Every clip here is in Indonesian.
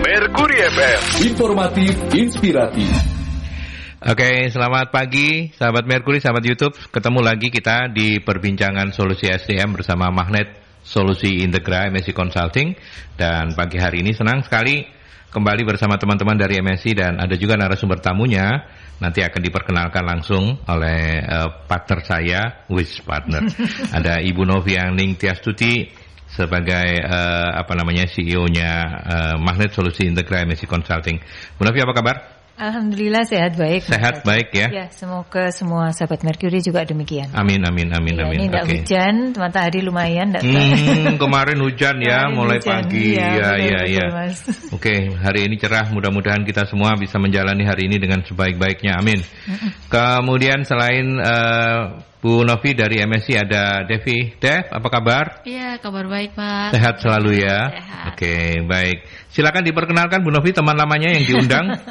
Merkuri FM, informatif, inspiratif. Oke, selamat pagi sahabat Merkuri, sahabat YouTube. Ketemu lagi kita di perbincangan solusi SDM bersama Magnet Solusi Integra MSI Consulting. Dan pagi hari ini senang sekali kembali bersama teman-teman dari MSI dan ada juga narasumber tamunya. Nanti akan diperkenalkan langsung oleh partner saya, partner. Ada Ibu Novianing Tiastuti sebagai CEO-nya Magnet Solusi Integra MSI Consulting. Bu Novi, apa kabar? Alhamdulillah sehat baik. Sehat baik ya. Ya, semoga semua sahabat Merkuri juga demikian. Amin. Ini tidak hujan, matahari lumayan. Kemarin hujan ya, mulai hujan, pagi. Iya. Oke, hari ini cerah. Mudah-mudahan kita semua bisa menjalani hari ini dengan sebaik-baiknya. Amin. Kemudian selain Bu Novi dari MSI ada Devi. Dev, apa kabar? Iya, kabar baik Pak. Sehat selalu ya. Sehat. Oke, baik. Silakan diperkenalkan Bu Novi teman lamanya yang diundang.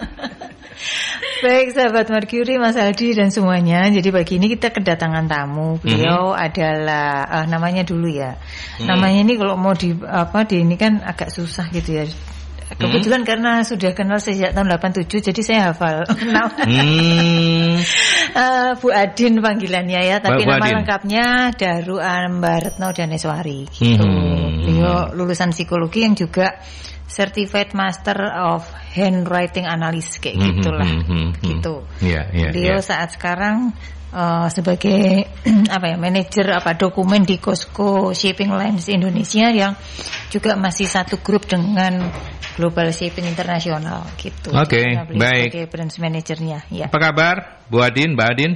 Baik sahabat Merkuri, Mas Aldi dan semuanya. Jadi pagi ini kita kedatangan tamu. Beliau adalah namanya dulu ya. Namanya ini kalau mau di ini kan agak susah gitu ya. Kebetulan karena sudah kenal sejak tahun 87, jadi saya hafal nama. Bu Adin panggilannya ya, tapi Bu nama Adin. lengkapnya Daru Ambaretno Daneswari. Gitu. Beliau lulusan psikologi yang juga Certified Master of Handwriting Analyst kayak gitulah. Gitu. Beliau saat sekarang sebagai manajer dokumen di Cosco Shipping Lines Indonesia yang juga masih satu grup dengan Global Shipping International gitu. Oke, baik. Sebagai branch manajernya. Ya. Apa kabar Bu Adin, Mbak Adin?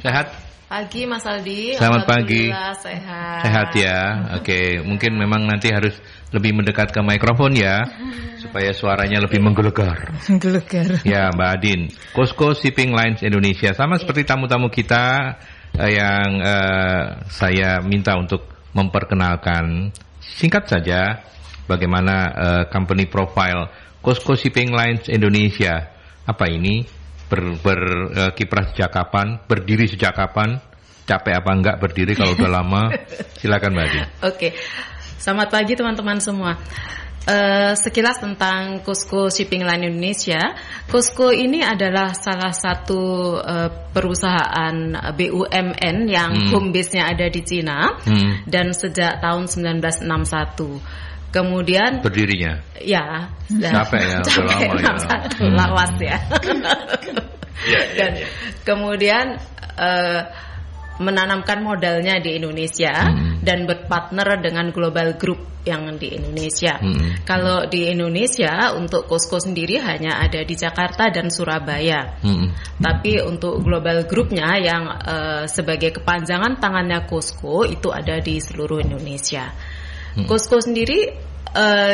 Sehat? Pagi Mas Aldi. Selamat pagi. Sehat. Sehat ya. Oke, mungkin memang nanti harus lebih mendekat ke mikrofon ya, supaya suaranya lebih menggelegar. Ya, Mbak Adin. Cosco Shipping Lines Indonesia sama seperti tamu-tamu kita yang saya minta untuk memperkenalkan singkat saja bagaimana company profile Cosco Shipping Lines Indonesia. Apa ini? Berkiprah sejak kapan? Berdiri sejak kapan? Capek apa enggak berdiri kalau udah lama? Silakan Mbak Adin. Oke. Selamat pagi teman-teman semua. Sekilas tentang Cosco Shipping Line Indonesia. Cosco ini adalah salah satu perusahaan BUMN yang home base-nya ada di Cina dan sejak tahun 1961. Kemudian berdirinya. Ya. Capek ya, udah lama ya. Lawas ya. Dan kemudian menanamkan modalnya di Indonesia dan berpartner dengan global group yang di Indonesia. Kalau di Indonesia untuk Cosco sendiri hanya ada di Jakarta dan Surabaya. Tapi untuk global groupnya yang sebagai kepanjangan tangannya Cosco itu ada di seluruh Indonesia. Cosco sendiri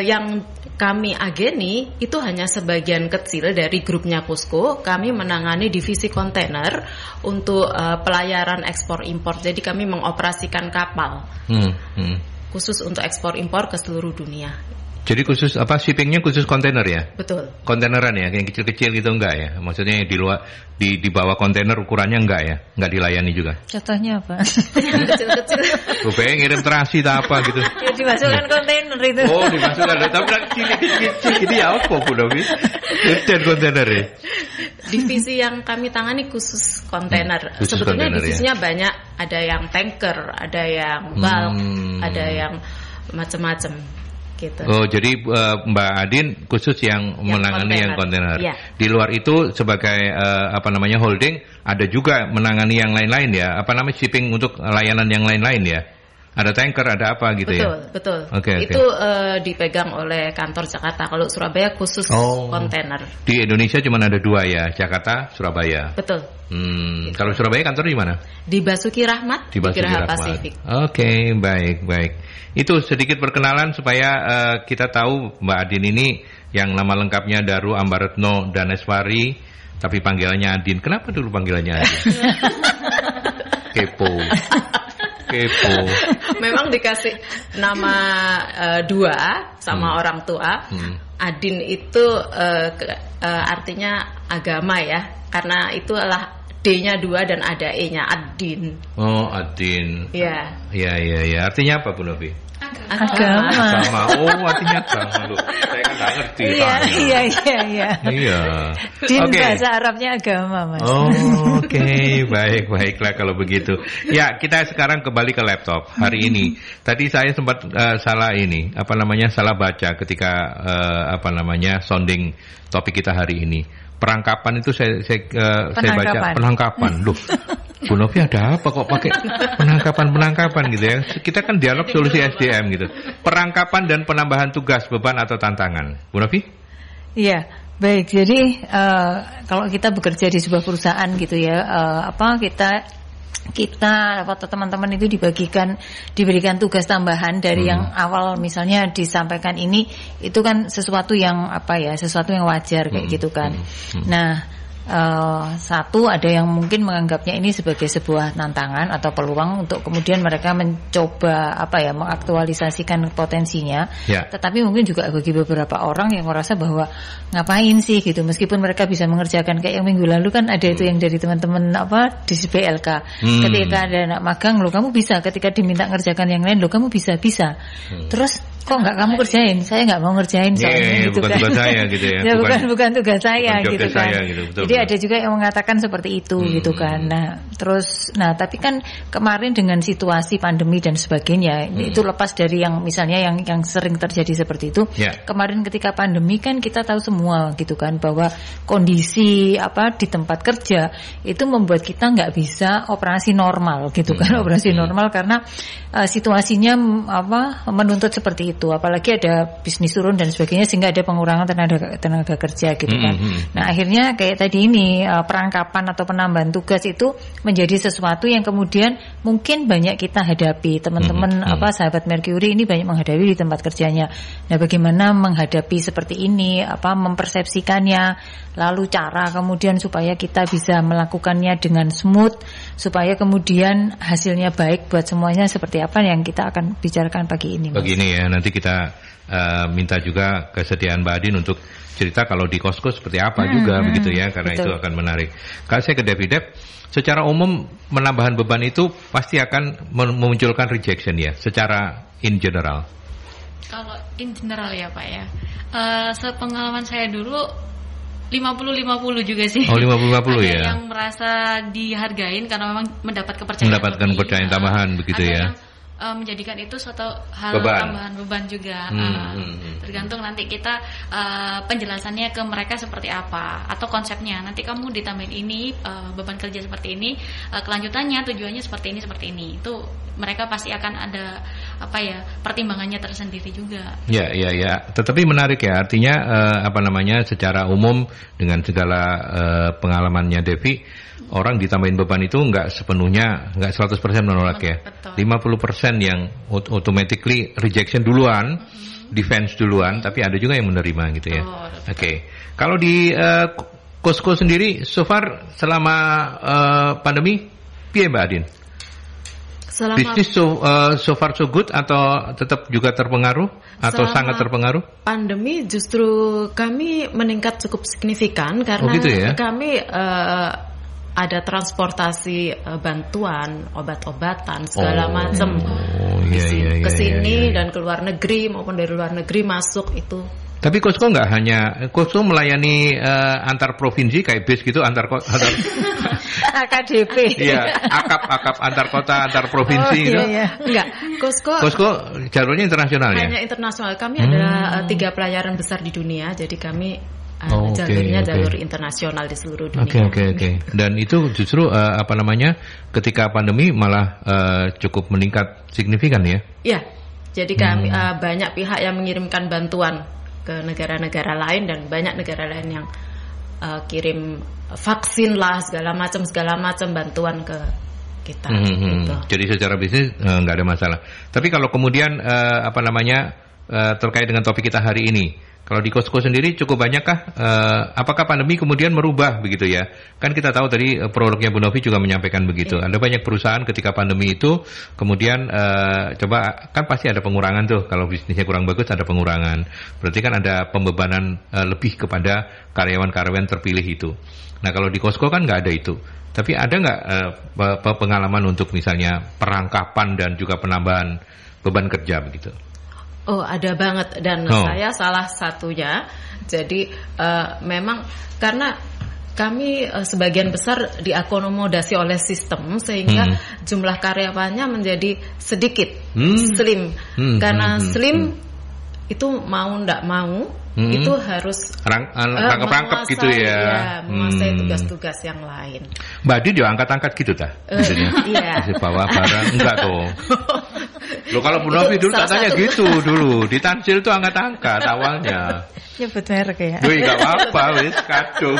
yang kami ageni itu hanya sebagian kecil dari grupnya Cosco. Kami menangani divisi kontainer untuk pelayaran ekspor impor. Jadi kami mengoperasikan kapal khusus untuk ekspor impor ke seluruh dunia. Jadi khusus shippingnya khusus kontainer ya? Betul. Kontaineran ya, yang kecil-kecil gitu enggak ya? Maksudnya di luar di bawah kontainer ukurannya enggak ya? Enggak dilayani juga? Contohnya apa? Kecil-kecil. Gue pengen ngirim terasi tak apa gitu. Ya dimasukkan kontainer itu. Oh dimasukkan, tapi kecil-kecil gitu ya apa Bu Novi? Gede kontainer ya? Divisi yang kami tangani khusus kontainer. Khusus sebetulnya kontainer, divisinya banyak, ada yang tanker, ada yang bulk, ada yang macam-macam. Gitu. Oh, jadi Mbak Adin khusus yang menangani yang kontainer. Ya. Di luar itu sebagai holding ada juga menangani yang lain-lain ya. Shipping untuk layanan yang lain-lain ya. Ada tanker, ada apa gitu ya? Betul. Okay. Itu dipegang oleh kantor Jakarta. Kalau Surabaya khusus kontainer. Di Indonesia cuma ada 2 ya, Jakarta, Surabaya. Betul. Gitu. Kalau Surabaya kantor di mana? Di Basuki Rahmat, di Geraha Pasifik. Oke, baik. Itu sedikit perkenalan supaya kita tahu Mbak Adin ini yang nama lengkapnya Daru Ambaretno Daneswari, tapi panggilannya Adin. Kenapa dulu panggilannya Adin? Kepo. Memang dikasih nama 2 sama orang tua. Adin itu artinya agama ya, karena itu adalah D D-nya 2 dan ada E-nya, Adin. Oh, Adin. Iya. Iya. Artinya apa Bu Novi? Agama. Oh, artinya agama loh. Saya kan nggak ngerti. Iya. Din bahasa Arabnya agama, Mas. Oke, baiklah kalau begitu. Ya, kita sekarang kembali ke laptop hari ini. Tadi saya sempat salah baca ketika sounding topik kita hari ini. Perangkapan itu saya baca penangkapan. Loh, Bu Novi ada apa kok pakai penangkapan gitu ya? Kita kan dialog solusi SDM gitu. Perangkapan dan penambahan tugas, beban atau tantangan. Bu Novi? Iya, baik. Jadi kalau kita bekerja di sebuah perusahaan gitu ya, kita atau teman-teman itu diberikan tugas tambahan dari yang awal misalnya disampaikan ini, itu kan sesuatu yang wajar kayak gitu kan. Nah, satu ada yang mungkin menganggapnya ini sebagai sebuah tantangan atau peluang untuk kemudian mereka mencoba mengaktualisasikan potensinya. Tetapi mungkin juga bagi beberapa orang yang merasa bahwa ngapain sih gitu, meskipun mereka bisa mengerjakan kayak yang minggu lalu kan ada itu yang dari teman-teman di BLK ketika ada anak magang, loh kamu bisa, ketika diminta ngerjakan yang lain, loh kamu bisa. Terus kok nggak kamu kerjain? Saya nggak mau ngerjain soalnya gitu bukan kan. Tugas saya gitu ya. bukan tugas saya gitu kan. Betul. Jadi ada juga yang mengatakan seperti itu gitu kan. Nah tapi kan kemarin dengan situasi pandemi dan sebagainya, itu lepas dari yang misalnya yang sering terjadi seperti itu. Kemarin ketika pandemi kan kita tahu semua gitu kan bahwa kondisi di tempat kerja itu membuat kita nggak bisa operasi normal gitu kan. Operasi normal karena situasinya menuntut seperti itu, apalagi ada bisnis turun dan sebagainya, sehingga ada pengurangan tenaga kerja gitu kan. Nah akhirnya kayak tadi ini perangkapan atau penambahan tugas itu menjadi sesuatu yang kemudian mungkin banyak kita hadapi, teman-teman sahabat Mercury ini banyak menghadapi di tempat kerjanya. Nah bagaimana menghadapi seperti ini, mempersepsikannya, lalu cara kemudian supaya kita bisa melakukannya dengan smooth, supaya kemudian hasilnya baik buat semuanya, seperti apa yang kita akan bicarakan pagi ini, Mas. Pagi ini ya, nanti kita minta juga kesediaan Mbak Adin untuk cerita kalau di Costco seperti apa juga begitu ya, karena betul. Itu akan menarik. Kalau saya ke Dep, secara umum menambahan beban itu pasti akan memunculkan rejection ya, secara in general. Kalau in general ya Pak ya, sepengalaman saya dulu 50-50 juga sih. Oh 50-50 ya. Ada yang merasa dihargain karena memang mendapatkan kepercayaan tambahan begitu ya. Menjadikan itu suatu hal tambahan beban juga. Tergantung nanti kita penjelasannya ke mereka seperti apa, atau konsepnya. Nanti kamu ditambahin ini, beban kerja seperti ini, kelanjutannya tujuannya seperti ini. Itu mereka pasti akan ada pertimbangannya tersendiri juga. Ya. Tetapi menarik ya, artinya secara umum dengan segala pengalamannya Devi, orang ditambahin beban itu nggak 100% menolak ya. Betul. 50% yang automatically rejection duluan, defense duluan, tapi ada juga yang menerima gitu ya. Oke. Kalau di Costco sendiri so far selama pandemi piye Mbak Adin? Bisnis so far so good atau tetap juga terpengaruh atau sangat terpengaruh? Pandemi justru kami meningkat cukup signifikan karena gitu ya? Kami ada transportasi bantuan, obat-obatan segala macam ke sini dan ke luar negeri maupun dari luar negeri masuk itu. Tapi Costco nggak hanya, Costco melayani antar provinsi kayak bis gitu, antar AKDP. Iya, akap antar kota, antar provinsi gitu. Iya. Enggak, Costco jalurnya internasional ya? Hanya internasional. Kami ada 3 pelayaran besar di dunia, jadi kami jalurnya jalur internasional di seluruh dunia. Oke. Dan itu justru ketika pandemi malah cukup meningkat signifikan ya? Iya. Jadi kami banyak pihak yang mengirimkan bantuan ke negara-negara lain, dan banyak negara lain yang kirim vaksin lah segala macam bantuan ke kita. Gitu. Jadi secara bisnis nggak ada masalah. Tapi kalau kemudian terkait dengan topik kita hari ini, kalau di Costco sendiri cukup banyakkah? Apakah pandemi kemudian merubah begitu ya? Kan kita tahu tadi prolognya Bu Novi juga menyampaikan begitu. Ada banyak perusahaan ketika pandemi itu kemudian kan pasti ada pengurangan tuh. Kalau bisnisnya kurang bagus ada pengurangan. Berarti kan ada pembebanan lebih kepada karyawan-karyawan terpilih itu. Nah kalau di Costco kan nggak ada itu. Tapi ada nggak pengalaman untuk misalnya perangkapan dan juga penambahan beban kerja begitu? Oh, ada banget, dan saya salah satunya. Jadi memang karena kami sebagian besar diakomodasi oleh sistem sehingga jumlah karyawannya menjadi sedikit, slim. Karena slim itu mau ndak mau itu harus rangkap gitu ya, menguasai tugas-tugas yang lain. Mbak Adin juga angkat-angkat gitu dah, iya. Masih bawa barang enggak tuh. Lo kalau Bu Novi dulu katanya gitu dulu, di Tansil tuh angkat-angkat awalnya. Nyebut merek ya. Duh, enggak apa-apa, wis kadung.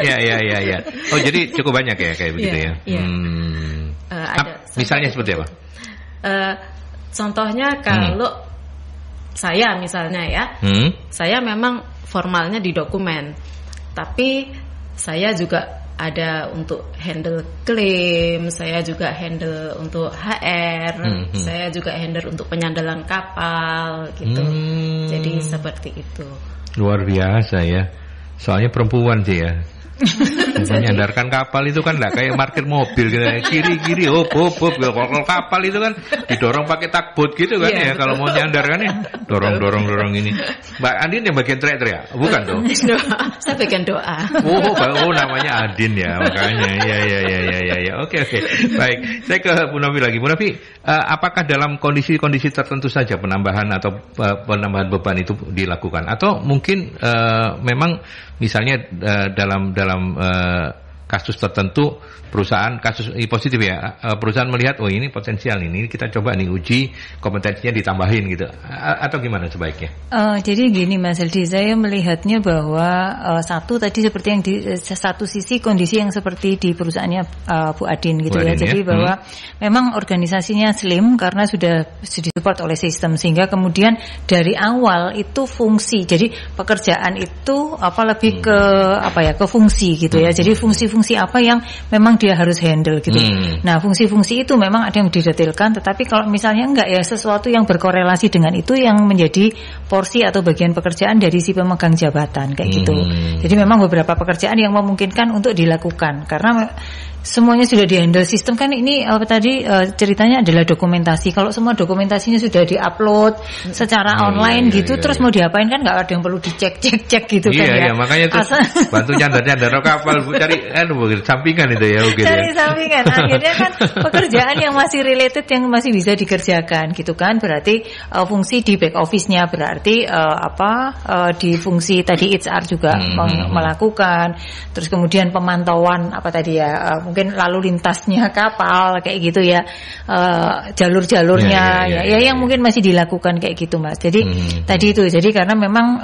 Ya. Oh, jadi cukup banyak ya kayak begitu ya. Iya. Misalnya seperti apa? Contohnya kalau saya misalnya ya, saya memang formalnya di dokumen, tapi saya juga ada untuk handle klaim, saya juga handle untuk HR, saya juga handle untuk penyandalan kapal gitu. Jadi seperti itu. Luar biasa ya. Soalnya perempuan sih ya. Menyandarkan kapal itu kan enggak kayak parkir mobil gitu, kiri hop. Kalau kapal itu kan didorong pakai takbot gitu kan ya. Kalau mau nyandar kan ya dorong ini. Mbak Adin yang bagian teriak-teriak, bukan tuh? Saya bagian doa. Oh, namanya Adin ya, makanya. Ya. Oke. Baik, saya ke Bu Novi lagi. Bu Novi, apakah dalam kondisi-kondisi tertentu saja penambahan atau penambahan beban itu dilakukan, atau mungkin memang misalnya dalam kasus tertentu perusahaan kasus positif ya, perusahaan melihat ini potensial ini kita coba nih uji kompetensinya ditambahin gitu, atau gimana sebaiknya? Jadi gini Mas Aldi, saya melihatnya bahwa satu tadi seperti yang di satu sisi kondisi yang seperti di perusahaannya Bu Adin gitu ya. Jadi bahwa memang organisasinya slim karena sudah disupport oleh sistem, sehingga kemudian dari awal itu fungsi, jadi pekerjaan itu lebih ke fungsi gitu ya. Jadi fungsi-fungsi apa yang memang dia harus handle gitu. Nah, fungsi-fungsi itu memang ada yang didetailkan, tetapi kalau misalnya enggak ya sesuatu yang berkorelasi dengan itu yang menjadi porsi atau bagian pekerjaan dari si pemegang jabatan kayak gitu. Jadi memang beberapa pekerjaan yang memungkinkan untuk dilakukan karena semuanya sudah di-handle sistem kan. Ini ceritanya adalah dokumentasi. Kalau semua dokumentasinya sudah di-upload secara online gitu, terus mau diapain kan nggak ada yang perlu dicek gitu kan ya. Iya, makanya tuh bantu nyandar kapal, cari sampingan itu ya. Cari sampingan. Akhirnya kan pekerjaan yang masih related yang masih bisa dikerjakan gitu kan. Berarti fungsi di back office-nya, berarti di fungsi tadi HR juga melakukan. Terus kemudian pemantauan mungkin lalu lintasnya kapal kayak gitu ya, jalur-jalurnya yang mungkin masih dilakukan kayak gitu Mas. Jadi tadi itu, jadi karena memang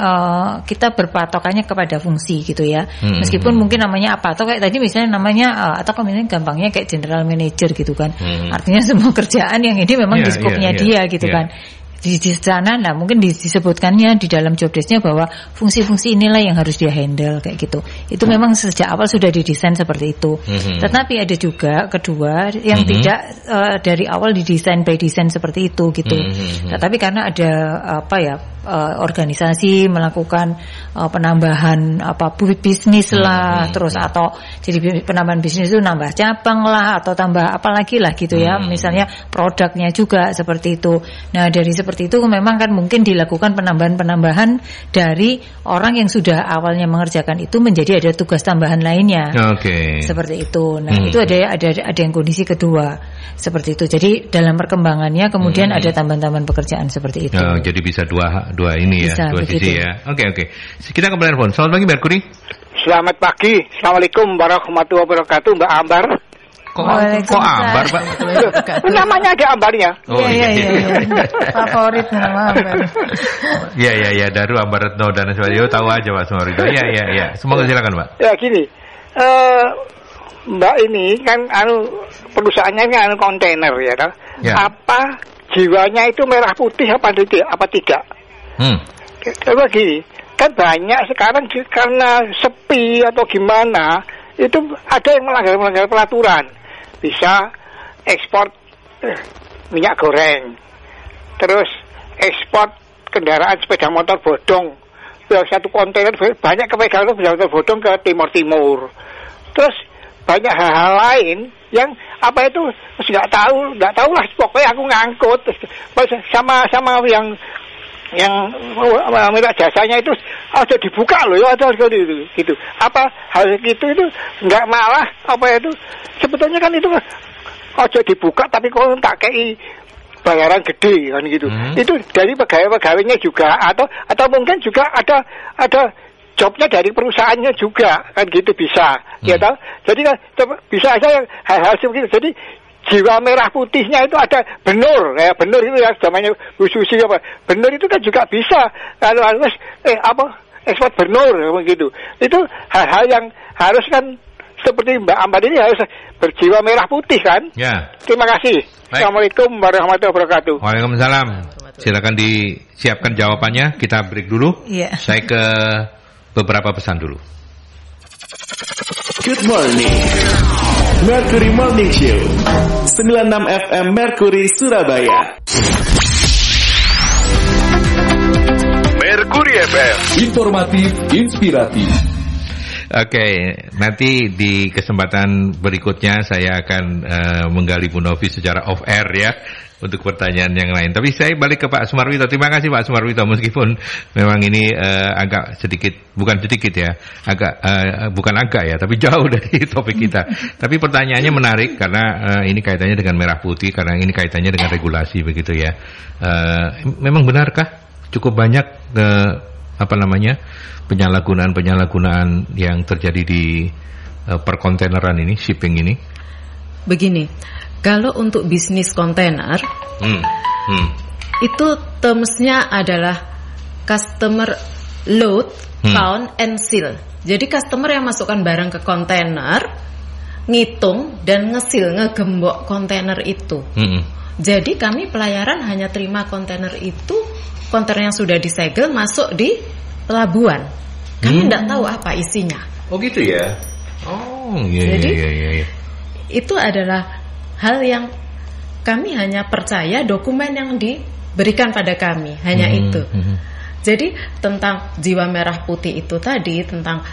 kita berpatokannya kepada fungsi gitu ya. Meskipun mungkin namanya apa, atau kayak tadi misalnya namanya atau kemudian gampangnya kayak general manager gitu kan. Artinya semua kerjaan yang ini memang di skopnya dia gitu kan. Di sana, nah mungkin disebutkannya di dalam job desk-nya bahwa fungsi-fungsi inilah yang harus dia handle kayak gitu. Itu memang sejak awal sudah didesain seperti itu. Tetapi ada juga kedua yang tidak dari awal didesain by design seperti itu gitu. Tetapi karena ada organisasi melakukan penambahan bisnis lah, terus atau jadi penambahan bisnis itu nambah cabang lah atau tambah apalagi lah gitu ya. Misalnya produknya juga seperti itu. Nah, dari seperti itu memang kan mungkin dilakukan penambahan dari orang yang sudah awalnya mengerjakan itu menjadi ada tugas tambahan lainnya. Seperti itu. Nah, itu ada yang kondisi kedua seperti itu. Jadi dalam perkembangannya kemudian ada tambahan-tambahan pekerjaan seperti itu. Jadi bisa dua ini ya, dua sisi ya. Oke. Kita kembali telepon. Selamat pagi Merkuri. Selamat pagi. Assalamualaikum warahmatullahi wabarakatuh, Mbak Ambar. Kok Ambar, Pak? Namanya ada Ambarnya. Iya. Favorit nama Ambar. Iya, Daru Ambar Retno dan sebagainya. Tahu aja Pak Sumarito. Iya. Semoga silakan, Pak. Ya gini. Mbak ini kan perusahaannya kan kontainer ya, kan? Apa jiwanya itu merah putih apa tidak? Coba gini, kan banyak sekarang karena sepi atau gimana, itu ada yang melanggar peraturan. Bisa ekspor minyak goreng, terus ekspor kendaraan sepeda motor bodong. Satu kontainer banyak kepegangan sepeda motor bodong ke timur. terus banyak hal-hal lain yang apa itu nggak tahu lah, pokoknya aku ngangkut sama yang minta jasanya itu ada dibuka loh ya, ada gitu. Apa hal gitu itu nggak malah apa itu sebetulnya kan itu aja dibuka tapi kok tak kei bayaran gede kan gitu. Itu dari pegawai-pegawainya juga atau mungkin juga ada jobnya dari perusahaannya juga kan gitu bisa ya toh. Jadi kan bisa aja hal-hal seperti itu. Jadi jiwa merah putihnya itu ada benur itu ya namanya Bu Susi apa. Benur itu kan juga bisa kalau harus ekspor benur begitu. Itu hal-hal yang harus kan seperti Mbak Ambar ini harus berjiwa merah putih kan. Ya. Terima kasih. Baik. Assalamualaikum warahmatullahi wabarakatuh. Waalaikumsalam. Silakan disiapkan jawabannya. Kita break dulu. Yeah. Saya ke beberapa pesan dulu. Good morning, Mercury Morning Show 96 FM Mercury Surabaya. Mercury FM, informatif, inspiratif. Oke, nanti di kesempatan berikutnya saya akan menggali Bu Novi secara off air ya untuk pertanyaan yang lain. Tapi saya balik ke Pak Sumarwito. Terima kasih Pak Sumarwito, meskipun memang ini agak sedikit, bukan sedikit ya, bukan agak ya, tapi jauh dari topik kita. Tapi pertanyaannya menarik karena ini kaitannya dengan merah putih, karena ini kaitannya dengan regulasi begitu ya. Memang benarkah cukup banyak penyalahgunaan yang terjadi di perkontaineran ini, shipping ini? Begini, kalau untuk bisnis kontainer, itu termsnya adalah customer load, count, and seal. Jadi customer yang masukkan barang ke kontainer, ngitung dan ngesil, ngegembok kontainer itu. Jadi kami pelayaran hanya terima kontainer itu, kontainer yang sudah disegel masuk di pelabuhan. Kami tidak tahu apa isinya. Oh gitu ya. Oh iya. Jadi iya. itu adalah hal yang kami hanya percaya dokumen yang diberikan pada kami, hanya itu. Jadi tentang jiwa merah putih itu tadi, tentang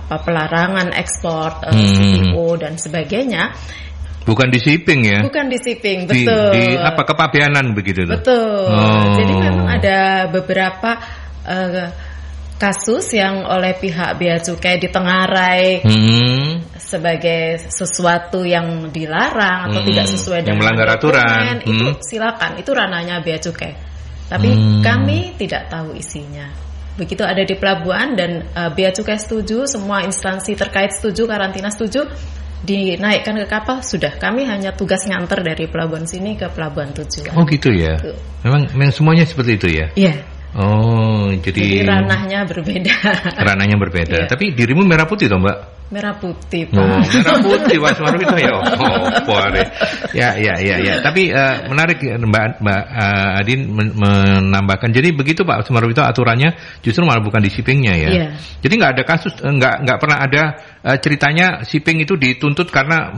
pelarangan ekspor, CPO dan sebagainya. Bukan di shipping ya? Bukan di shipping, betul. Di kepabeanan begitu tuh? Betul. Jadi memang ada beberapa kasus yang oleh pihak Bea Cukai ditengarai sebagai sesuatu yang dilarang atau tidak sesuai dengan melanggar aturan. Itu silakan, itu ranahnya Bea Cukai. Tapi kami tidak tahu isinya. Begitu ada di pelabuhan dan Bea Cukai setuju, semua instansi terkait setuju, karantina setuju, dinaikkan ke kapal, sudah. Kami hanya tugas nganter dari pelabuhan sini ke pelabuhan tujuan. Oh gitu ya. Memang semuanya seperti itu ya? Iya. Oh, jadi ranahnya berbeda. Ranahnya berbeda. Yeah. Tapi dirimu merah putih toh, Mbak? Merah putih, Pak. Oh, merah putih, Pak Sumarwito ya. Ya. Tapi menarik Mbak Adin menambahkan. Jadi begitu Pak Sumarwito, aturannya justru malah bukan di shippingnya ya. Yeah. Jadi nggak ada kasus, nggak pernah ada ceritanya shipping itu dituntut karena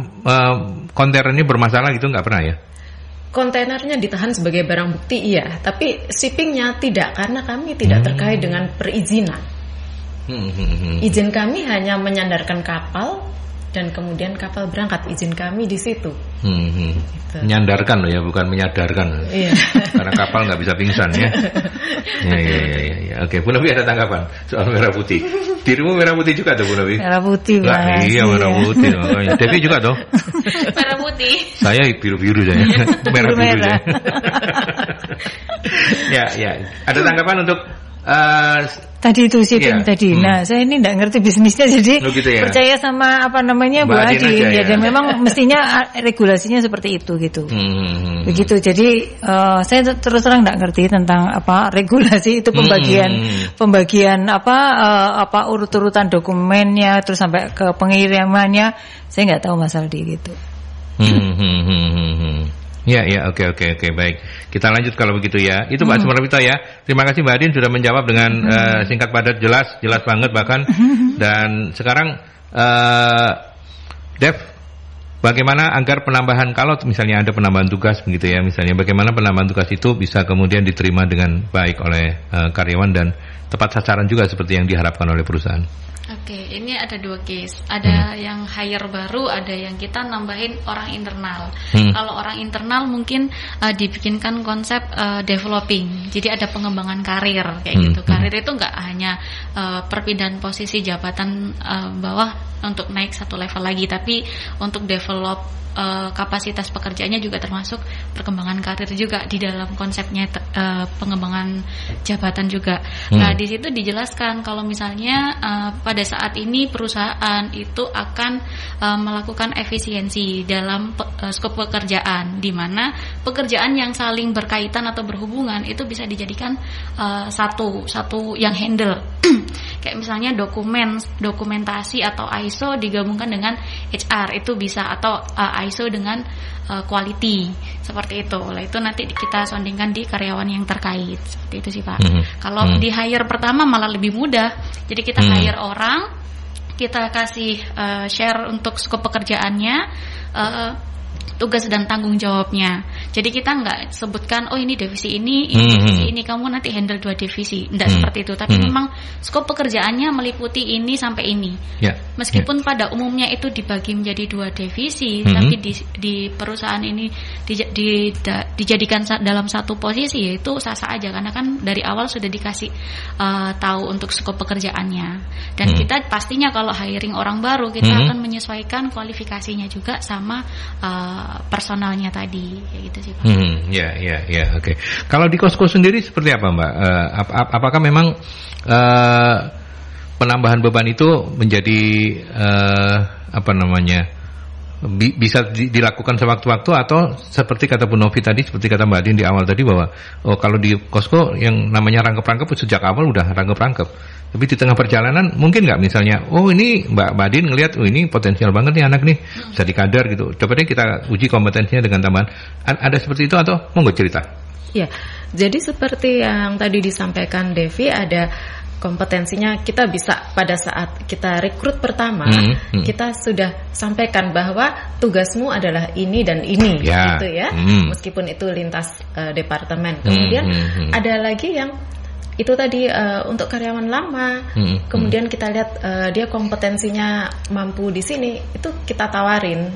kontainernya bermasalah gitu, nggak pernah ya? Kontainernya ditahan sebagai barang bukti iya, tapi shippingnya tidak, karena kami tidak terkait dengan perizinan. Izin kami hanya menyandarkan kapal dan kemudian kapal berangkat, izin kami di situ. Gitu. Menyandarkan loh ya, bukan menyadarkan. Iya. Karena kapal nggak bisa pingsan ya. Ya. Oke, Bu Novi ada tanggapan soal merah putih. Dirimu merah putih juga tuh Bu Novi? Merah putih lah. Iya merah putih makanya. Devi juga tuh. Merah putih. Saya biru-biru saya. Merah biru saya. Ya. Ada tanggapan untuk tadi itu shipping tadi. Nah, saya ini tidak ngerti bisnisnya, jadi gitu ya? Percaya sama Bu Adin ya. Dan memang mestinya regulasinya seperti itu gitu. Begitu. Jadi saya terus terang tidak ngerti tentang regulasi itu, pembagian urut-urutan dokumennya terus sampai ke pengirimannya. Saya nggak tahu Mas Aldi gitu. Ya, oke, baik. Kita lanjut kalau begitu ya. Itu Pak Sumarwito ya. Terima kasih Mbak Adin sudah menjawab dengan singkat padat, jelas banget bahkan. Dan sekarang Dev, bagaimana agar penambahan, kalau misalnya ada penambahan tugas begitu ya, misalnya bagaimana penambahan tugas itu bisa kemudian diterima dengan baik oleh karyawan dan tepat sasaran juga seperti yang diharapkan oleh perusahaan? Oke, ini ada 2 case. Ada yang hire baru, ada yang kita nambahin orang internal. Kalau orang internal mungkin dibikinkan konsep developing. Jadi ada pengembangan karir kayak gitu. Karir itu nggak hanya perpindahan posisi jabatan bawah untuk naik satu level lagi, tapi untuk develop kapasitas pekerjaannya juga termasuk perkembangan karir juga di dalam konsepnya pengembangan jabatan juga. Nah, di situ dijelaskan kalau misalnya pada saat ini perusahaan itu akan melakukan efisiensi dalam skop pekerjaan, di mana pekerjaan yang saling berkaitan atau berhubungan itu bisa dijadikan satu yang handle. Kayak misalnya dokumentasi atau ISO digabungkan dengan HR itu bisa, atau ISO dengan quality seperti itu. Oleh itu nanti kita soundingkan di karyawan yang terkait seperti itu sih Pak. Kalau di hire pertama malah lebih mudah. Jadi kita hire orang, kita kasih share untuk skop pekerjaannya, tugas dan tanggung jawabnya. Jadi kita nggak sebutkan oh ini divisi ini divisi ini, kamu nanti handle 2 divisi. Nggak seperti itu. Tapi memang skop pekerjaannya meliputi ini sampai ini. Meskipun pada umumnya itu dibagi menjadi 2 divisi, tapi di perusahaan ini dijadikan dalam satu posisi, yaitu sah-sah aja karena kan dari awal sudah dikasih tahu untuk skop pekerjaannya. Dan kita pastinya kalau hiring orang baru kita akan menyesuaikan kualifikasinya juga sama personalnya tadi, kayak gitu sih Pak. Ya, oke. Kalau di Costco sendiri seperti apa Mbak? Apakah memang penambahan beban itu menjadi bisa dilakukan sewaktu-waktu, atau seperti kata Bu Novi tadi, seperti kata Mbak Adin di awal tadi bahwa kalau di Costco yang namanya rangkep-rangkep sejak awal udah rangkep-rangkep. Tapi di tengah perjalanan mungkin nggak misalnya, ini Mbak Adin ngelihat, ini potensial banget nih anak nih, bisa dikader gitu. Coba deh kita uji kompetensinya dengan tambahan. Ada seperti itu atau monggo cerita? Ya, jadi seperti yang tadi disampaikan Devi, ada kompetensinya kita bisa pada saat kita rekrut pertama kita sudah sampaikan bahwa tugasmu adalah ini dan ini, gitu ya. Meskipun itu lintas departemen. Kemudian ada lagi yang itu tadi untuk karyawan lama, kemudian kita lihat dia kompetensinya mampu di sini, itu kita tawarin,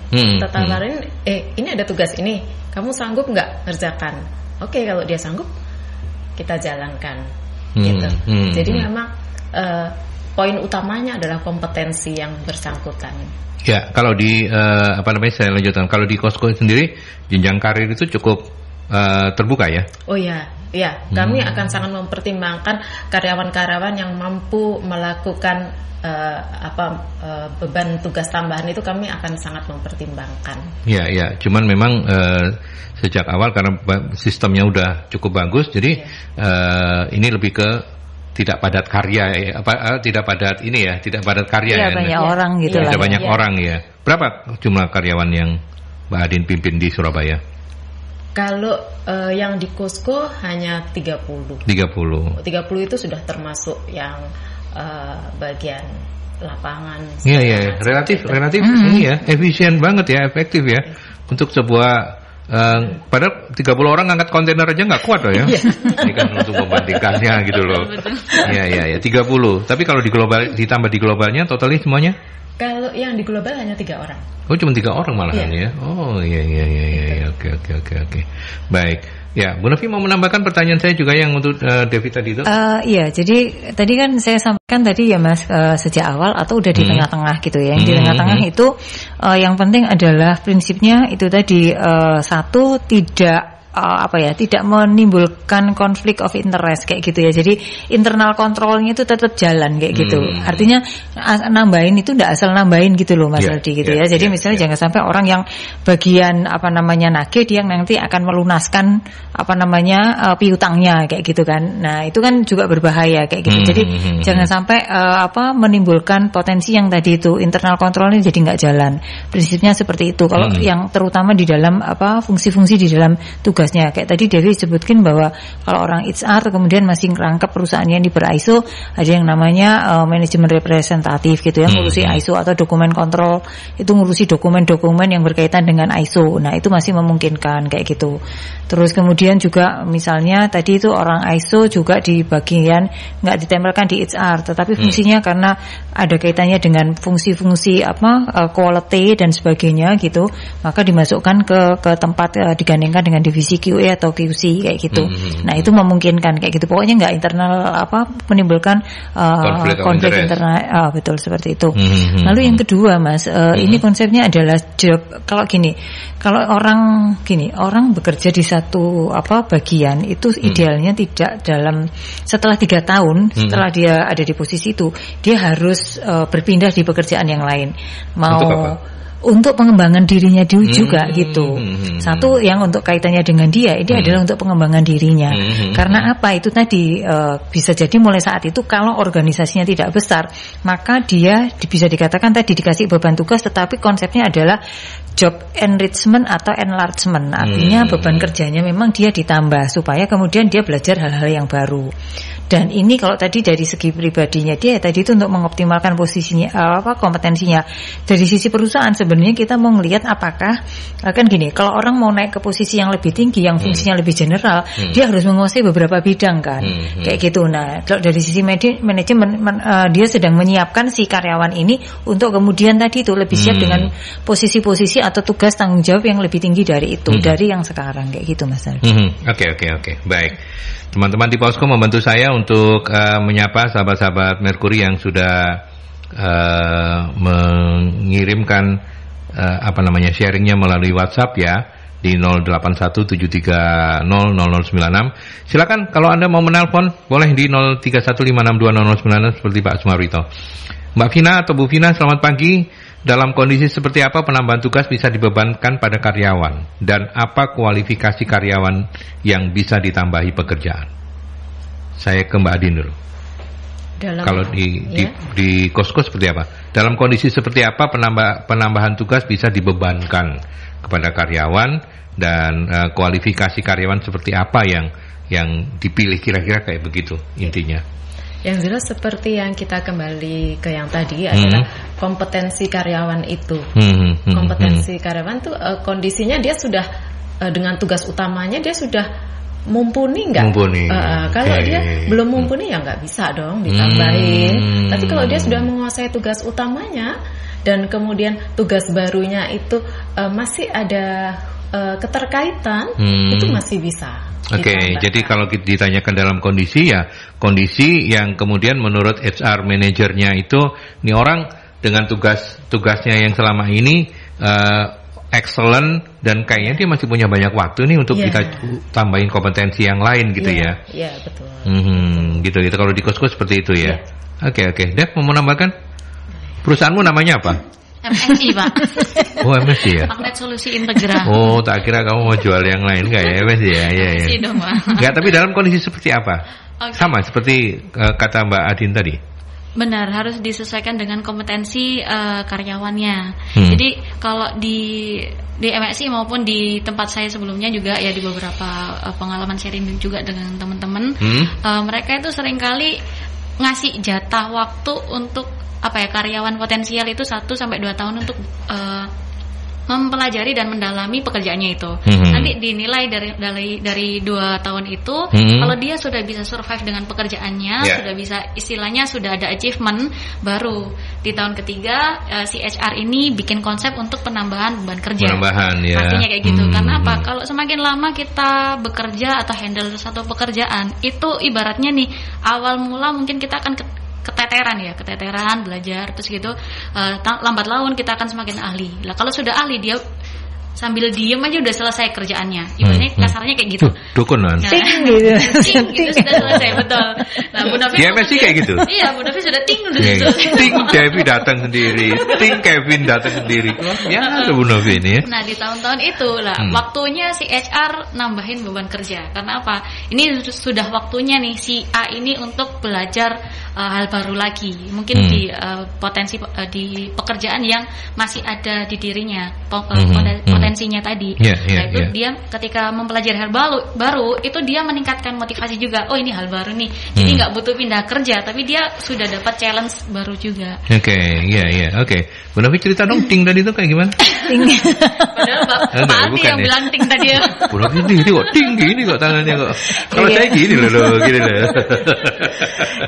ini ada tugas ini, kamu sanggup nggak ngerjakan? Oke, kalau dia sanggup, kita jalankan, gitu. Jadi memang poin utamanya adalah kompetensi yang bersangkutan. Ya, kalau di saya lanjutkan, kalau di Costco sendiri jenjang karir itu cukup terbuka ya? Oh ya. Ya, kami akan sangat mempertimbangkan karyawan-karyawan yang mampu melakukan beban tugas tambahan itu, kami akan sangat mempertimbangkan. Ya, cuman memang sejak awal karena sistemnya udah cukup bagus, jadi ini lebih ke tidak padat karya, tidak padat karya. Iya, banyak orang gitu lah. Ada banyak orang ya. Berapa jumlah karyawan yang Mbak Adin pimpin di Surabaya? Kalau yang di Costco hanya 30 itu sudah termasuk yang bagian lapangan. Iya, relatif ini ya, efisien banget ya, efektif ya. Untuk sebuah padahal 30 orang ngangkat kontainer aja nggak kuat loh ya. Ini kan untuk membandingkannya gitu loh. Iya, 30. Tapi kalau di global, ditambah di globalnya totalnya semuanya? Kalau yang di global hanya 3 orang. Oh, cuma 3 orang malahan ya. Oh, iya. Oke. Baik. Ya, Bu Novi mau menambahkan pertanyaan saya juga yang untuk Devi tadi itu? Iya, jadi tadi kan saya sampaikan tadi ya Mas, sejak awal atau udah di tengah-tengah gitu ya. Yang di tengah-tengah itu yang penting adalah prinsipnya itu tadi, satu, tidak menimbulkan konflik of interest kayak gitu ya. Jadi internal kontrolnya itu tetap jalan kayak gitu. Artinya nambahin itu tidak asal nambahin gitu loh Mas Aldi gitu ya. Jadi misalnya jangan sampai orang yang bagian nagih dia nanti akan melunaskan piutangnya kayak gitu kan. Nah, itu kan juga berbahaya kayak gitu. Jadi jangan sampai menimbulkan potensi yang tadi itu internal kontrolnya jadi nggak jalan. Prinsipnya seperti itu. Kalau yang terutama di dalam fungsi-fungsi di dalam tugas tugasnya. Kayak tadi Dewi sebutkan bahwa kalau orang HR kemudian masih ngerangkap perusahaannya di ber-ISO, ada yang namanya manajemen representatif gitu ya, ngurusi ISO atau dokumen kontrol, itu ngurusi dokumen-dokumen yang berkaitan dengan ISO. Nah, itu masih memungkinkan kayak gitu. Terus kemudian juga misalnya tadi itu orang ISO juga di bagian nggak ditempelkan di HR, tetapi fungsinya karena ada kaitannya dengan fungsi-fungsi quality dan sebagainya gitu, maka dimasukkan ke tempat digandengkan dengan divisi QA atau QC kayak gitu. Nah, itu memungkinkan kayak gitu. Pokoknya nggak internal menimbulkan konflik internal, betul seperti itu. Lalu yang kedua, Mas, ini konsepnya adalah job. Kalau orang bekerja di satu bagian itu idealnya tidak dalam setelah 3 tahun setelah dia ada di posisi itu, dia harus berpindah di pekerjaan yang lain. Untuk pengembangan dirinya juga gitu. Satu yang untuk kaitannya dengan dia ini adalah untuk pengembangan dirinya. Karena apa? Itu tadi bisa jadi mulai saat itu kalau organisasinya tidak besar, maka dia bisa dikatakan tadi dikasih beban tugas, tetapi konsepnya adalah job enrichment atau enlargement. Artinya beban kerjanya memang dia ditambah supaya kemudian dia belajar hal-hal yang baru. Dan ini kalau tadi dari segi pribadinya dia tadi itu untuk mengoptimalkan posisinya kompetensinya. Dari sisi perusahaan sebenarnya kita mau ngelihat apakah kan gini, kalau orang mau naik ke posisi yang lebih tinggi yang fungsinya lebih general, dia harus menguasai beberapa bidang kan. Kayak gitu. Nah, kalau dari sisi manajemen dia sedang menyiapkan si karyawan ini untuk kemudian tadi itu lebih siap dengan posisi-posisi atau tugas tanggung jawab yang lebih tinggi dari itu, dari yang sekarang kayak gitu, Mas Aldi. Oke. Baik. Teman-teman di Posko membantu saya untuk menyapa sahabat-sahabat Merkuri yang sudah mengirimkan sharingnya melalui WhatsApp ya di 0817300096. Silakan kalau Anda mau menelpon boleh di 0315620096 seperti Pak Sumarwito. Mbak Vina atau Bu Vina, selamat pagi. Dalam kondisi seperti apa penambahan tugas bisa dibebankan pada karyawan? Dan apa kualifikasi karyawan yang bisa ditambahi pekerjaan? Saya ke Mbak Adin dulu. Kalau di Kosko seperti apa? Dalam kondisi seperti apa penambahan tugas bisa dibebankan kepada karyawan? Dan kualifikasi karyawan seperti apa yang dipilih, kira-kira kayak begitu intinya? Yang jelas seperti yang kita kembali ke yang tadi adalah kompetensi karyawan itu. Kompetensi karyawan tuh kondisinya dia sudah dengan tugas utamanya dia sudah mumpuni nggak? Kalau dia belum mumpuni ya nggak bisa dong ditambahin. Tapi kalau dia sudah menguasai tugas utamanya dan kemudian tugas barunya itu masih ada keterkaitan, itu masih bisa. Jadi kalau ditanyakan dalam kondisi yang kemudian menurut HR manajernya itu, ini orang dengan tugasnya yang selama ini excellent dan kayaknya dia masih punya banyak waktu nih untuk kita tambahin kompetensi yang lain gitu ya. Iya, betul. Gitu. Kalau di Kosko seperti itu ya. Oke. Dev mau menambahkan? Perusahaanmu namanya apa? MSI, Pak. Oh, MSI ya? Magnet Solusi Integra. Oh, tak kira kamu mau jual yang lain kayak MSI ya? MSI dong, Pak. Enggak, tapi dalam kondisi seperti apa? Sama seperti kata Mbak Adin tadi. Benar, harus disesuaikan dengan kompetensi karyawannya. Jadi kalau di MSI maupun di tempat saya sebelumnya juga ya, di beberapa pengalaman sharing juga dengan teman-teman, mereka itu seringkali ngasih jatah waktu untuk karyawan potensial itu 1-2 tahun untuk mempelajari dan mendalami pekerjaannya itu. Nanti dinilai dari 2 tahun itu, kalau dia sudah bisa survive dengan pekerjaannya, sudah bisa istilahnya sudah ada achievement, baru di tahun ketiga si HR ini bikin konsep untuk penambahan beban kerja. Artinya kayak gitu. Karena apa? Kalau semakin lama kita bekerja atau handle satu pekerjaan, itu ibaratnya nih awal mula mungkin kita akan keteteran belajar terus gitu, lambat laun kita akan semakin ahli. Lah kalau sudah ahli dia sambil diem aja udah selesai kerjaannya. Ibaratnya kasarnya kayak gitu. Dukun kan. Ting gitu sudah selesai, betul. Nah, Bu Novi masih kayak gitu. Iya, Bu Novi sudah ting udah selesai. Ting Devi datang sendiri, ting Kevin datang sendiri. Ya, Bu Novi ini. Nah, di tahun-tahun itu lah waktunya si HR nambahin beban kerja. Karena apa? Ini sudah waktunya nih si A ini untuk belajar hal baru lagi. Mungkin di potensi di pekerjaan yang masih ada di dirinya. Potensi kompetensinya tadi. Dia ketika mempelajari hal baru itu dia meningkatkan motivasi juga. Oh, ini hal baru nih. Jadi nggak butuh pindah kerja, tapi dia sudah dapat challenge baru juga. Oke. Bu Novi cerita dong, ting tadi itu kayak gimana? Ting. Padahal Pak Adi yang bilang ting tadi ya. Bu Novi ini kok ting gini kok tangannya kok. Kalau saya gini loh.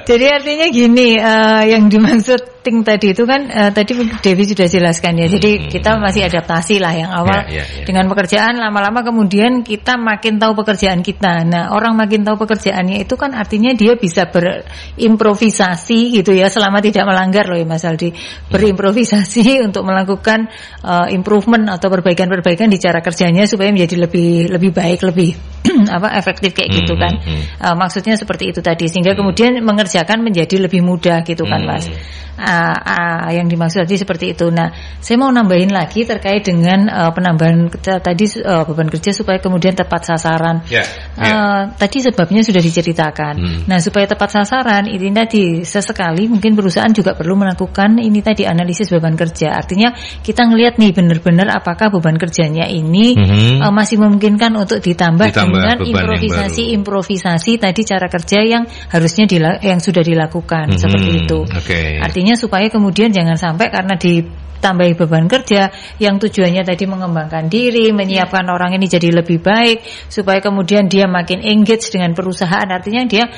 Jadi artinya gini, yang dimaksud ting tadi itu kan tadi Devi sudah jelaskan ya. Jadi kita masih adaptasi lah yang awal dengan pekerjaan, lama-lama kemudian kita makin tahu pekerjaan kita. Nah, orang makin tahu pekerjaannya itu kan artinya dia bisa berimprovisasi gitu ya, selama tidak melanggar loh ya Mas Aldi. Berimprovisasi untuk melakukan improvement atau perbaikan-perbaikan di cara kerjanya supaya menjadi lebih baik, lebih efektif kayak gitu kan. Maksudnya seperti itu tadi, sehingga kemudian mengerjakan menjadi lebih mudah gitu kan Mas. Yang dimaksud tadi seperti itu. Nah, saya mau nambahin lagi terkait dengan penambahan tadi beban kerja supaya kemudian tepat sasaran. Tadi sebabnya sudah diceritakan. Nah, supaya tepat sasaran ini tadi sesekali mungkin perusahaan juga perlu melakukan ini tadi analisis beban kerja. Artinya kita ngelihat nih benar-benar apakah beban kerjanya ini masih memungkinkan untuk ditambah dengan improvisasi tadi cara kerja yang harusnya yang sudah dilakukan seperti itu. Artinya supaya kemudian jangan sampai karena ditambahi beban kerja yang tujuannya tadi mengembangkan diri, menyiapkan orang ini jadi lebih baik, supaya kemudian dia makin engage dengan perusahaan. Artinya dia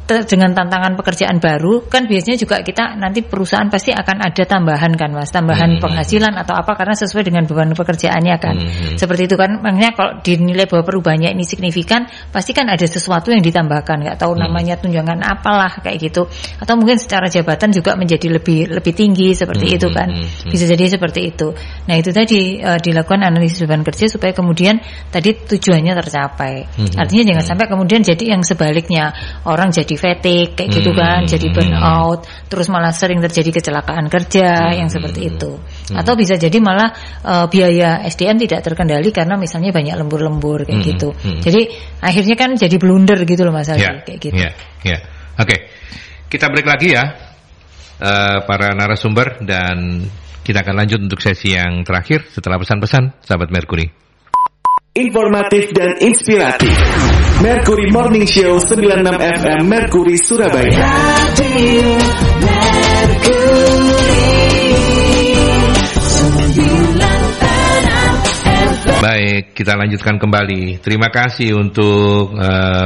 dengan tantangan pekerjaan baru kan biasanya juga kita nanti perusahaan pasti akan ada tambahan kan Mas, tambahan penghasilan atau apa karena sesuai dengan beban pekerjaannya kan. Seperti itu kan, makanya kalau dinilai bahwa perubahannya ini signifikan pasti kan ada sesuatu yang ditambahkan, nggak tahu namanya tunjangan apalah kayak gitu, atau mungkin secara jabatan juga menjadi lebih tinggi seperti itu kan, bisa jadi seperti itu. Nah itu tadi dilakukan analisis beban kerja supaya kemudian tadi tujuannya tercapai. Artinya jangan sampai kemudian jadi yang sebaliknya, orang jadi fatigue kayak gitu kan, jadi burnout, terus malah sering terjadi kecelakaan kerja yang seperti itu. Atau bisa jadi malah biaya SDM tidak terkendali karena misalnya banyak lembur-lembur kayak gitu. Jadi akhirnya kan jadi blunder gitu loh Mas Aldi kayak gitu. Oke. Kita break lagi ya para narasumber, dan kita akan lanjut untuk sesi yang terakhir setelah pesan-pesan sahabat Mercury. Informatif dan inspiratif. Mercury Morning Show 96 FM Mercury Surabaya. Baik, kita lanjutkan kembali. Terima kasih untuk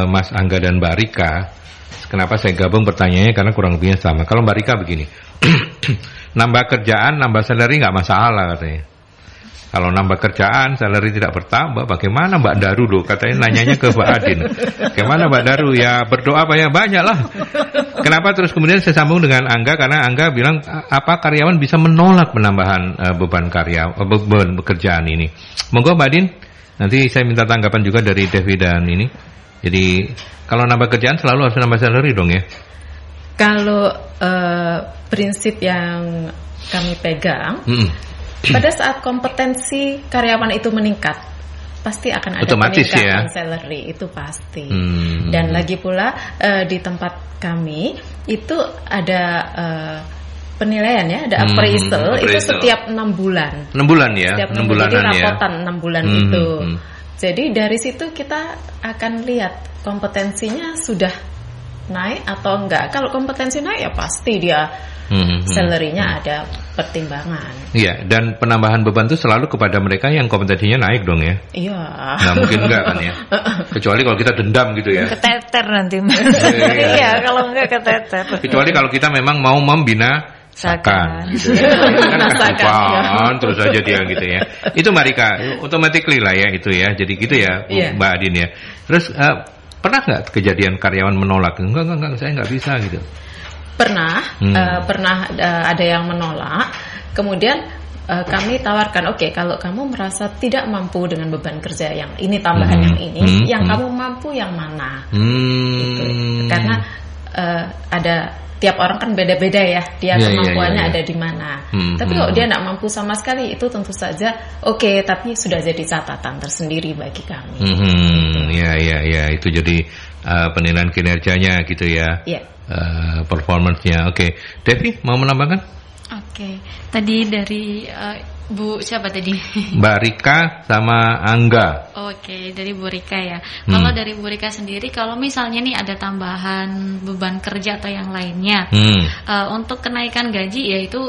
Mas Angga dan Mbak Rika. Kenapa saya gabung pertanyaannya, karena kurang lebihnya sama. Kalau Mbak Rika begini, nambah kerjaan, nambah salary nggak masalah katanya. Kalau nambah kerjaan, salary tidak bertambah, bagaimana Mbak Daru loh? Katanya nanyanya ke Mbak Adin. Bagaimana Mbak Daru? Ya berdoa banyak lah. Kenapa terus kemudian saya sambung dengan Angga? Karena Angga bilang apa karyawan bisa menolak penambahan beban pekerjaan ini. Monggo Mbak Adin, nanti saya minta tanggapan juga dari Devi dan ini. Jadi kalau nambah kerjaan selalu harus nambah salary dong ya? Kalau prinsip yang kami pegang, pada saat kompetensi karyawan itu meningkat, pasti akan ada otomatis peningkatan salary, itu pasti. Dan lagi pula di tempat kami itu ada penilaian ya, ada appraisal itu setiap 6 bulan. 6 bulan ya? Setiap 6 bulan, jadi rapotan 6 bulan itu. Jadi dari situ kita akan lihat kompetensinya sudah naik atau enggak. Kalau kompetensi naik ya pasti dia salary-nya ada pertimbangan. Iya, dan penambahan beban itu selalu kepada mereka yang kompetensinya naik dong ya. Iya. Nah mungkin enggak kan ya. Kecuali kalau kita dendam gitu ya. Keteter nanti. Iya, kalau enggak keteter. Kecuali kalau kita memang mau membina sakan gitu ya. Kan terus aja dia gitu ya. Itu Mbak Rika, automatically lah ya itu ya. Jadi gitu ya Mbak Adin ya. Terus pernah nggak kejadian karyawan menolak? Enggak, saya nggak bisa gitu. Pernah ada yang menolak. Kemudian kami tawarkan, oke, kalau kamu merasa tidak mampu dengan beban kerja yang ini, tambahan yang ini, yang kamu mampu yang mana? Gitu. Karena ada tiap orang kan beda-beda ya, dia kemampuannya ada di mana. Tapi kalau dia tidak mampu sama sekali, itu tentu saja oke, tapi sudah jadi catatan tersendiri bagi kami. Ya, itu jadi penilaian kinerjanya gitu ya. Performance-nya. Oke. Devi mau menambahkan? Oke. Tadi dari Bu siapa tadi? Mbak Rika sama Angga. Oke, dari Bu Rika ya. Kalau dari Bu Rika sendiri, kalau misalnya nih ada tambahan beban kerja atau yang lainnya, untuk kenaikan gaji yaitu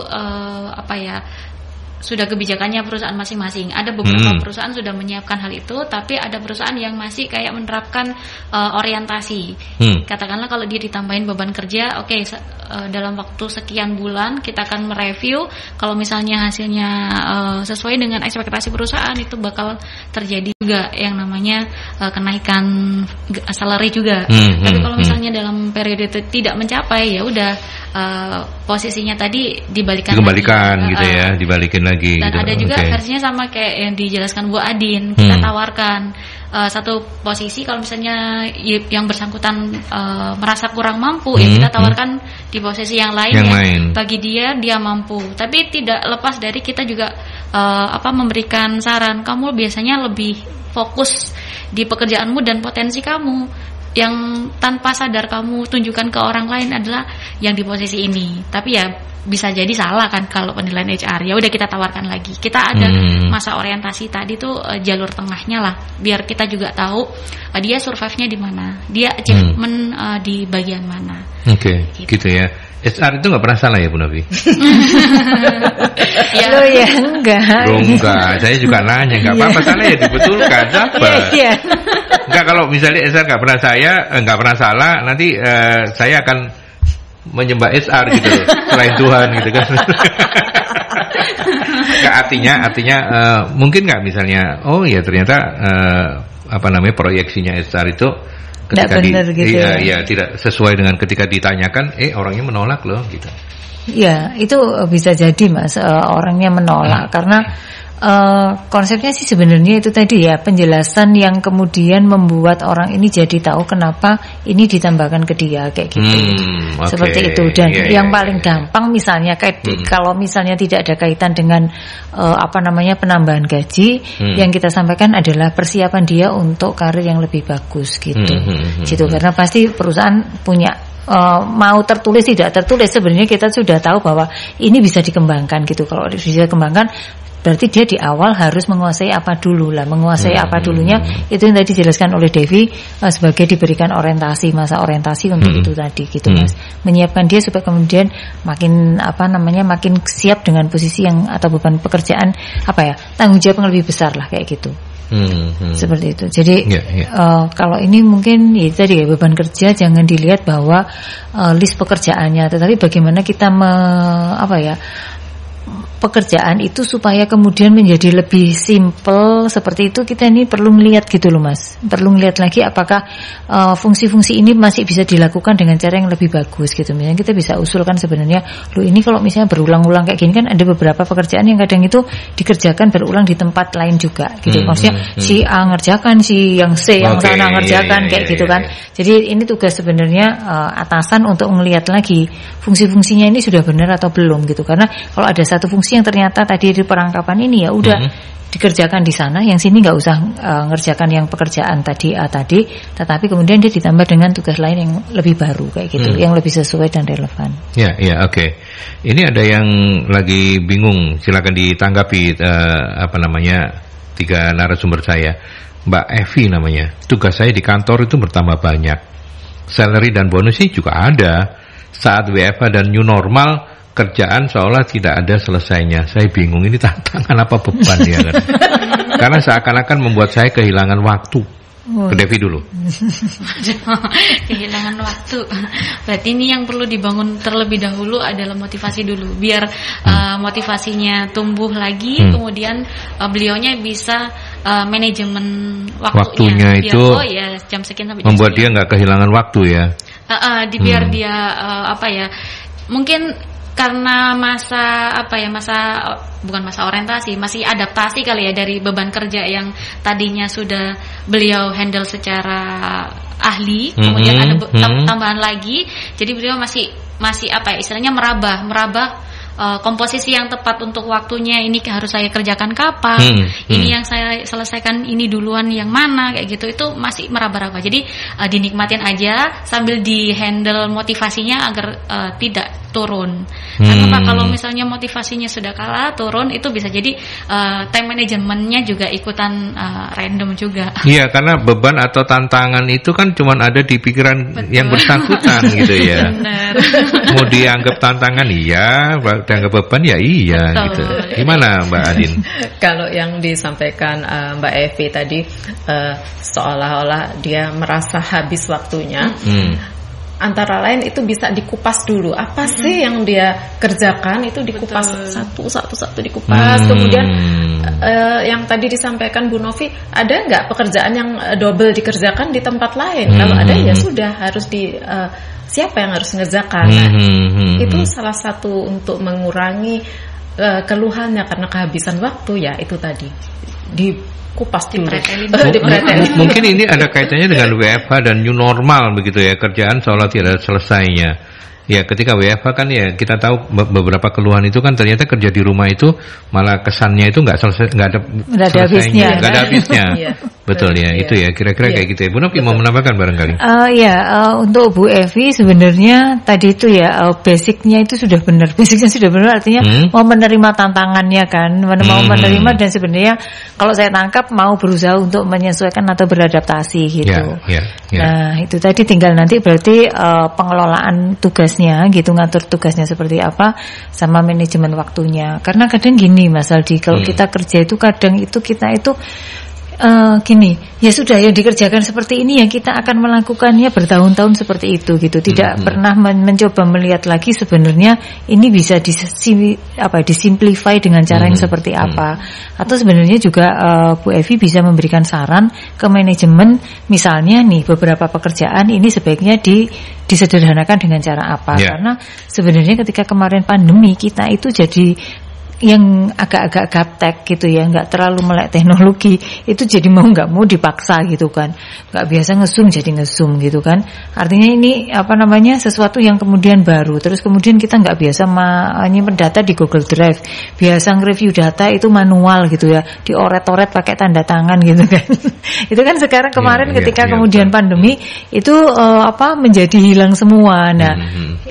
sudah kebijakannya perusahaan masing-masing. Ada beberapa perusahaan sudah menyiapkan hal itu, tapi ada perusahaan yang masih kayak menerapkan orientasi. Katakanlah kalau dia ditambahin beban kerja, dalam waktu sekian bulan kita akan mereview. Kalau misalnya hasilnya sesuai dengan ekspektasi perusahaan, itu bakal terjadi juga yang namanya kenaikan salary juga. Tapi kalau misalnya dalam periode itu tidak mencapai, ya udah posisinya tadi dibalikan lagi. Gitu ya, dibalikin lagi. Dan gitu. ada juga versinya sama kayak yang dijelaskan Bu Adin. Kita tawarkan satu posisi, kalau misalnya yang bersangkutan merasa kurang mampu, ya kita tawarkan di posisi yang lain. Bagi dia mampu. Tapi tidak lepas dari kita juga memberikan saran. Kamu biasanya lebih fokus di pekerjaanmu dan potensi kamu. Yang tanpa sadar kamu tunjukkan ke orang lain adalah yang di posisi ini. Tapi ya bisa jadi salah kan kalau penilaian HR. Ya udah kita tawarkan lagi. Kita ada masa orientasi tadi tuh jalur tengahnya lah, biar kita juga tahu dia survive-nya di mana, dia achievement di bagian mana. Gitu ya. HR itu nggak pernah salah ya Bu Novi? Lo ya enggak. Saya juga nanya, nggak apa-apa salah ya dibetulkan. Enggak, kalau misalnya HR nggak pernah salah, nanti saya akan menyembah HR gitu loh, selain Tuhan gitu kan. Nggak, artinya mungkin nggak misalnya, ternyata proyeksinya HR itu ketika tidak sesuai dengan ketika ditanyakan, orangnya menolak loh gitu. Ya, itu bisa jadi Mas, orangnya menolak karena konsepnya sih sebenarnya itu tadi ya, penjelasan yang kemudian membuat orang ini jadi tahu kenapa ini ditambahkan ke dia kayak gitu. Seperti itu. Dan yang paling gampang misalnya kalau misalnya tidak ada kaitan dengan penambahan gaji, yang kita sampaikan adalah persiapan dia untuk karir yang lebih bagus gitu. Karena pasti perusahaan punya mau tertulis tidak tertulis, sebenarnya kita sudah tahu bahwa ini bisa dikembangkan gitu. Kalau bisa dikembangkan, berarti dia di awal harus menguasai apa dulu lah. Menguasai apa dulunya itu yang tadi dijelaskan oleh Devi, sebagai diberikan orientasi, masa orientasi untuk itu tadi gitu Mas. Menyiapkan dia supaya kemudian makin makin siap dengan posisi yang atau beban pekerjaan tanggung jawab yang lebih besar lah kayak gitu. Seperti itu. Jadi kalau ini mungkin tadi ya, beban kerja jangan dilihat bahwa list pekerjaannya, tetapi bagaimana kita pekerjaan itu supaya kemudian menjadi lebih simple seperti itu. Kita ini perlu melihat gitu loh Mas, perlu melihat lagi apakah fungsi-fungsi ini masih bisa dilakukan dengan cara yang lebih bagus gitu. Misalnya kita bisa usulkan sebenarnya, ini kalau misalnya berulang-ulang kayak gini kan ada beberapa pekerjaan yang kadang itu dikerjakan berulang di tempat lain juga gitu. Maksudnya si A ngerjakan, si yang C yang sana ngerjakan kayak gitu kan. Jadi ini tugas sebenarnya atasan untuk melihat lagi fungsi-fungsinya ini sudah benar atau belum gitu. Karena kalau ada satu fungsi yang ternyata tadi di perangkapan ini ya udah dikerjakan di sana, yang sini nggak usah ngerjakan yang pekerjaan tadi tetapi kemudian dia ditambah dengan tugas lain yang lebih baru kayak gitu, yang lebih sesuai dan relevan. Oke. Ini ada yang lagi bingung, silakan ditanggapi 3 narasumber saya. Mbak Evi namanya, tugas saya di kantor itu bertambah banyak, salary dan bonusnya juga ada. Saat WFH dan new normal, kerjaan seolah tidak ada selesainya. Saya bingung, ini tantangan apa beban ya kan? Karena seakan-akan membuat saya kehilangan waktu. Ke Devi dulu. Kehilangan waktu. Berarti ini yang perlu dibangun terlebih dahulu adalah motivasi dulu, biar motivasinya tumbuh lagi. Kemudian beliaunya bisa manajemen waktunya biar, itu jam sekian sampai membuat dia nggak kehilangan waktu ya. Biar dia mungkin karena bukan masa orientasi, masih adaptasi kali ya dari beban kerja yang tadinya sudah beliau handle secara ahli, kemudian ada tambahan lagi, jadi beliau masih istilahnya merabah komposisi yang tepat untuk waktunya. Ini harus saya kerjakan kapan, ini yang saya selesaikan ini duluan yang mana kayak gitu, itu masih meraba-raba. Jadi dinikmatin aja sambil di handle motivasinya agar tidak turun. Karena Pak, kalau misalnya motivasinya sudah kalah, turun, itu bisa jadi time manajemennya juga ikutan random juga. Iya, karena beban atau tantangan itu kan cuma ada di pikiran yang bersangkutan gitu ya. Benar. Mau dianggap tantangan iya, dianggap beban ya iya. Betul. Gitu. Gimana Mbak Adin? Kalau yang disampaikan Mbak Evi tadi seolah-olah dia merasa habis waktunya. Antara lain itu bisa dikupas dulu. Apa sih yang dia kerjakan, itu dikupas satu dikupas. Kemudian yang tadi disampaikan Bu Novi, ada nggak pekerjaan yang double dikerjakan di tempat lain? Kalau ada ya sudah, harus siapa yang harus mengerjakan. Itu salah satu untuk mengurangi keluhannya karena kehabisan waktu, ya itu tadi kupas dulu. Mungkin ini ada kaitannya dengan WFH dan new normal begitu ya, kerjaan seolah tidak selesainya. Ya, ketika WFH kan ya kita tahu beberapa keluhan itu kan ternyata kerja di rumah itu malah kesannya itu nggak selesai, nggak ada habisnya. Iya. Betul ya, itu ya kira-kira kayak gitu ya. Bu Novi mau menambahkan barangkali? Untuk Bu Evi sebenarnya tadi itu ya basicnya itu sudah benar. Basicnya sudah benar, artinya mau menerima tantangannya kan, mau menerima, dan sebenarnya kalau saya tangkap mau berusaha untuk menyesuaikan atau beradaptasi gitu. Nah itu tadi tinggal nanti berarti pengelolaan tugasnya gitu, ngatur tugasnya seperti apa, sama manajemen waktunya. Karena kadang gini Mas Aldi, kalau kita kerja itu kadang itu kita itu gini, ya sudah yang dikerjakan seperti ini, yang kita akan melakukannya bertahun-tahun seperti itu gitu. Tidak pernah mencoba melihat lagi sebenarnya ini bisa disimplify dengan cara yang seperti apa. Atau sebenarnya juga Bu Evi bisa memberikan saran ke manajemen, misalnya nih beberapa pekerjaan ini sebaiknya disederhanakan dengan cara apa. Karena sebenarnya ketika kemarin pandemi kita itu jadi yang agak-agak gaptek gitu ya, nggak terlalu melek teknologi, itu jadi mau nggak mau dipaksa gitu kan, nggak biasa nge-zoom jadi nge-zoom gitu kan. Artinya ini sesuatu yang kemudian baru, terus kemudian kita nggak biasa nyimpen data di Google Drive, biasa nge-review data itu manual gitu ya, dioret-oret pakai tanda tangan gitu kan. Itu kan sekarang kemarin ketika kemudian pandemi itu menjadi hilang semua. Nah,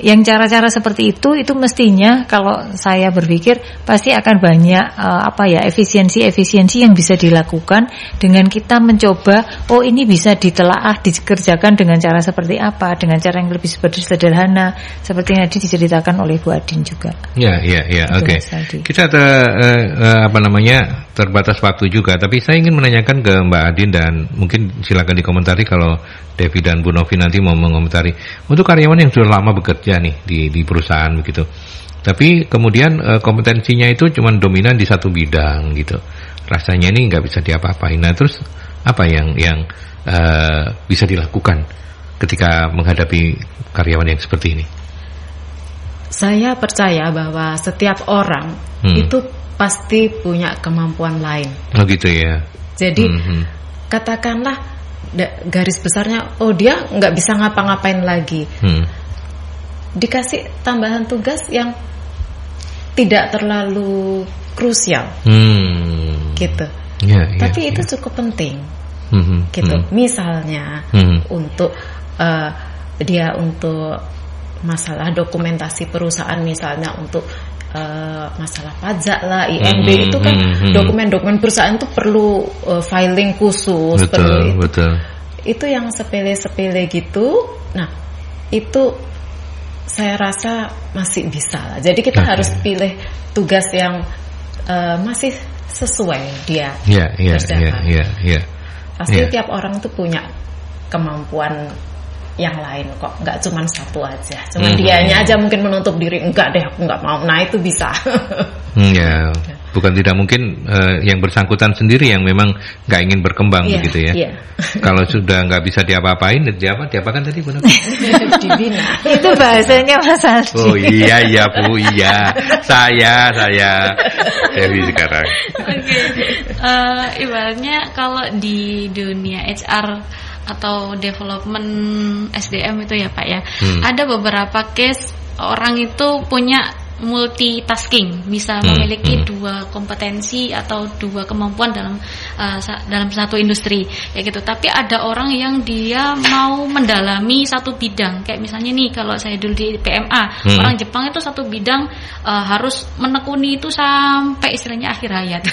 yang cara-cara seperti itu mestinya kalau saya berpikir pasti akan banyak efisiensi yang bisa dilakukan dengan kita mencoba, ini bisa ditelaah, dikerjakan dengan cara seperti apa, dengan cara yang lebih sederhana seperti yang tadi diceritakan oleh Bu Adin juga. Ya, oke. Kita terbatas waktu juga, tapi saya ingin menanyakan ke Mbak Adin, dan mungkin silakan dikomentari kalau Devi dan Bu Novi nanti mau mengomentari. Untuk karyawan yang sudah lama bekerja nih di perusahaan begitu, tapi kemudian kompetensinya itu cuma dominan di satu bidang gitu, rasanya ini nggak bisa diapa-apain. Nah terus apa yang bisa dilakukan ketika menghadapi karyawan yang seperti ini? Saya percaya bahwa setiap orang itu pasti punya kemampuan lain. Oh gitu ya. Jadi katakanlah garis besarnya, dia nggak bisa ngapa-ngapain lagi. Dikasih tambahan tugas yang tidak terlalu krusial, gitu. Tapi itu cukup penting, gitu. Misalnya untuk dia untuk masalah dokumentasi perusahaan, misalnya untuk masalah pajak lah, IMB itu kan dokumen-dokumen perusahaan itu perlu filing khusus, betul. Itu yang sepele-sepele gitu. Nah itu saya rasa masih bisa lah. Jadi kita harus pilih tugas yang masih sesuai dia kerjakan. Pasti tiap orang tuh punya kemampuan yang lain kok, nggak cuma satu aja. Cuma dianya aja mungkin menutup diri, enggak deh aku nggak mau. Nah itu bisa. Bukan tidak mungkin yang bersangkutan sendiri yang memang nggak ingin berkembang begitu ya. Kalau sudah nggak bisa diapa-apain, diapakan tadi Bu? Dibina. Itu bahasanya Mas Aldi. Oh iya Bu, iya. Saya Dewi sekarang. Ibaratnya kalau di dunia HR atau development SDM itu ya Pak ya, ada beberapa case orang itu punya multitasking, bisa memiliki dua kompetensi atau dua kemampuan dalam satu industri kayak gitu. Tapi ada orang yang dia mau mendalami satu bidang, kayak misalnya nih kalau saya dulu di PMA, orang Jepang itu satu bidang harus menekuni itu sampai istilahnya akhir hayat.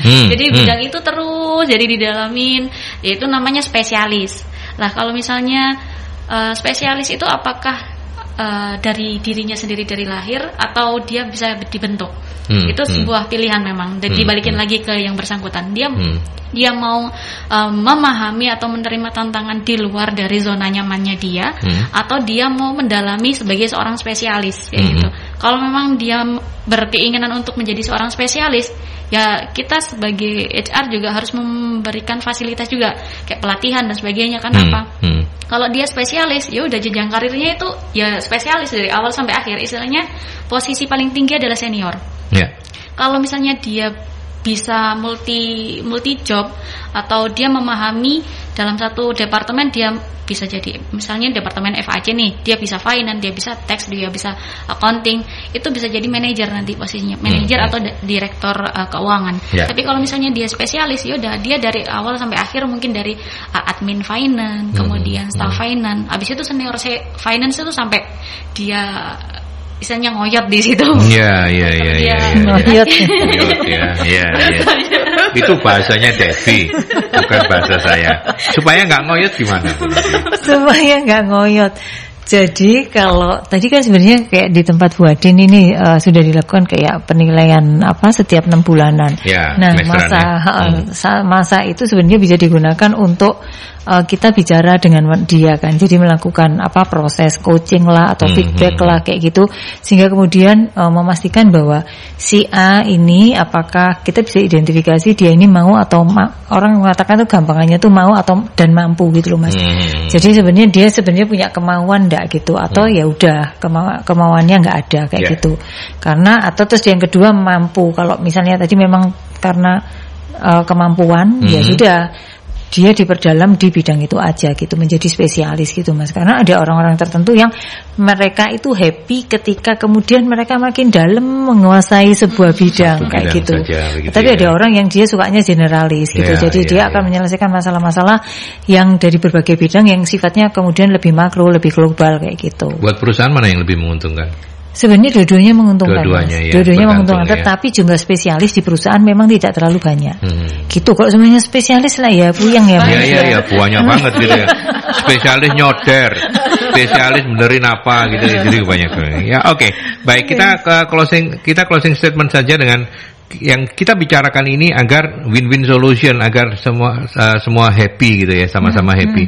Jadi bidang itu terus jadi didalamin, yaitu namanya spesialis. Lah kalau misalnya spesialis itu apakah dari dirinya sendiri dari lahir atau dia bisa dibentuk? Itu sebuah pilihan memang. Dan dibalikin lagi ke yang bersangkutan. Dia mau memahami atau menerima tantangan di luar dari zona nyamannya dia, atau dia mau mendalami sebagai seorang spesialis kayak gitu. Kalau memang dia berkeinginan untuk menjadi seorang spesialis, ya kita sebagai HR juga harus memberikan fasilitas juga kayak pelatihan dan sebagainya. Kenapa? Kalau dia spesialis, ya udah jenjang karirnya itu ya spesialis dari awal sampai akhir. Istilahnya posisi paling tinggi adalah senior. Kalau misalnya dia bisa multi job atau dia memahami dalam satu departemen, dia bisa jadi misalnya departemen FAC nih, dia bisa finance, dia bisa tax, dia bisa accounting, itu bisa jadi manajer nanti posisinya, manajer atau direktur keuangan. Tapi kalau misalnya dia spesialis, ya udah dia dari awal sampai akhir mungkin dari admin finance, kemudian staff finance, habis itu senior finance itu sampai dia misalnya ngoyot di situ. Iya. Ngoyot. Iya. Itu bahasanya Devi, bukan bahasa saya. Supaya nggak ngoyot gimana? Supaya nggak ngoyot. Jadi kalau tadi kan sebenarnya kayak di tempat Bu Adin ini sudah dilakukan kayak penilaian setiap 6 bulanan. Nah masa itu sebenarnya bisa digunakan untuk kita bicara dengan dia kan, jadi melakukan proses coaching lah atau feedback lah kayak gitu, sehingga kemudian memastikan bahwa si A ini apakah kita bisa identifikasi dia ini mau atau orang mengatakan tuh gampangannya tuh mau atau dan mampu gitu loh Mas. Jadi sebenarnya dia punya kemauan enggak gitu, atau ya udah kemauannya enggak ada kayak gitu. Karena atau terus yang kedua mampu, kalau misalnya tadi memang karena kemampuan ya sudah dia diperdalam di bidang itu aja gitu, menjadi spesialis gitu Mas. Karena ada orang-orang tertentu yang mereka itu happy ketika kemudian mereka makin dalam menguasai sebuah bidang kayak gitu. Tapi ada orang yang dia sukanya generalis gitu. Jadi dia akan menyelesaikan masalah-masalah yang dari berbagai bidang yang sifatnya kemudian lebih makro, lebih global kayak gitu. Buat perusahaan mana yang lebih menguntungkan? Sebenarnya dua-duanya menguntungkan. Dua-duanya menguntungkan, tetapi jumlah spesialis di perusahaan memang tidak terlalu banyak. Gitu, kalau semuanya spesialis lah ya puyeng ya. Iya, banyak banget gitu ya. Spesialis nyoder, spesialis benerin apa gitu, jadi banyak. Ya, oke. Baik, kita closing statement saja dengan yang kita bicarakan ini agar win-win solution, agar semua happy gitu ya, sama-sama happy.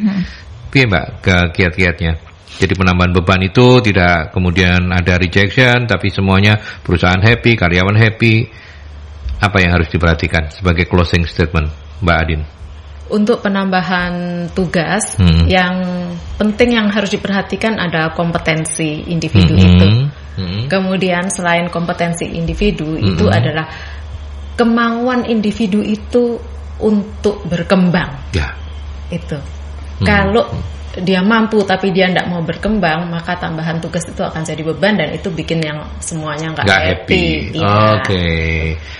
Piye Mbak ke kiat-kiatnya? Jadi penambahan beban itu tidak kemudian ada rejection, tapi semuanya perusahaan happy, karyawan happy. Apa yang harus diperhatikan sebagai closing statement, Mbak Adin? Untuk penambahan tugas, yang penting yang harus diperhatikan ada kompetensi individu itu. Kemudian selain kompetensi individu itu adalah kemauan individu itu untuk berkembang. Itu. Kalau dia mampu tapi dia tidak mau berkembang, maka tambahan tugas itu akan jadi beban dan itu bikin yang semuanya nggak happy. Oke.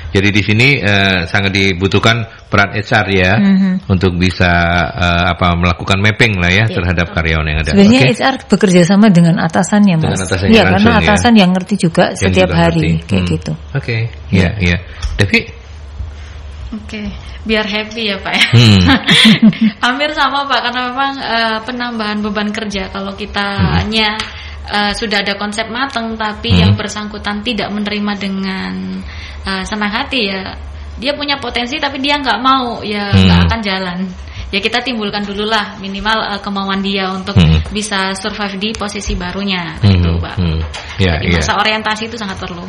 Jadi di sini sangat dibutuhkan peran HR ya untuk bisa melakukan mapping lah ya terhadap karyawan yang ada. Sebenarnya HR bekerja sama dengan atasannya Mas. Iya, karena atasan yang ngerti juga setiap hari kayak gitu. Oke. Iya. Devi? Oke, biar happy ya Pak ya. Hampir sama Pak, karena memang penambahan beban kerja kalau kita hanya sudah ada konsep matang tapi yang bersangkutan tidak menerima dengan senang hati, ya dia punya potensi tapi dia nggak mau, ya nggak akan jalan. Ya kita timbulkan dulu lah minimal kemauan dia untuk bisa survive di posisi barunya gitu Pak. Jadi masa orientasi itu sangat perlu.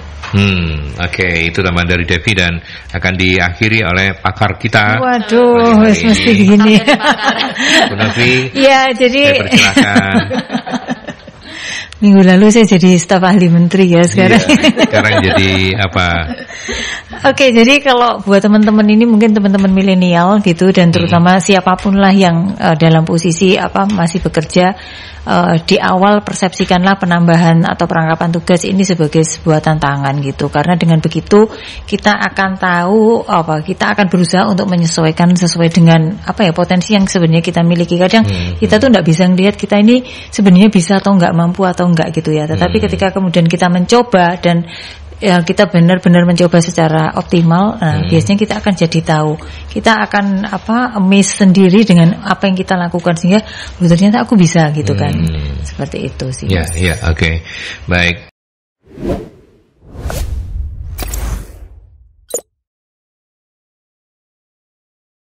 Oke, itu tambahan dari Devi dan akan diakhiri oleh pakar kita. Waduh, mesti begini. Bu Devi. Ya, jadi saya persilakan. Minggu lalu saya jadi staf ahli menteri ya sekarang. Sekarang jadi apa? Oke, jadi kalau buat teman-teman ini mungkin teman-teman milenial gitu dan terutama siapapun lah yang dalam posisi masih bekerja, di awal persepsikanlah penambahan atau perangkapan tugas ini sebagai sebuah tantangan gitu. Karena dengan begitu kita akan tahu kita akan berusaha untuk menyesuaikan sesuai dengan potensi yang sebenarnya kita miliki. Kadang kita tuh enggak bisa ngelihat kita ini sebenarnya bisa atau enggak, mampu atau enggak gitu ya. Tetapi ketika kemudian kita mencoba dan kita benar-benar mencoba secara optimal, biasanya kita akan jadi tahu, kita akan amazed sendiri dengan apa yang kita lakukan sehingga ternyata aku bisa gitu kan, seperti itu sih. Ya, oke, baik.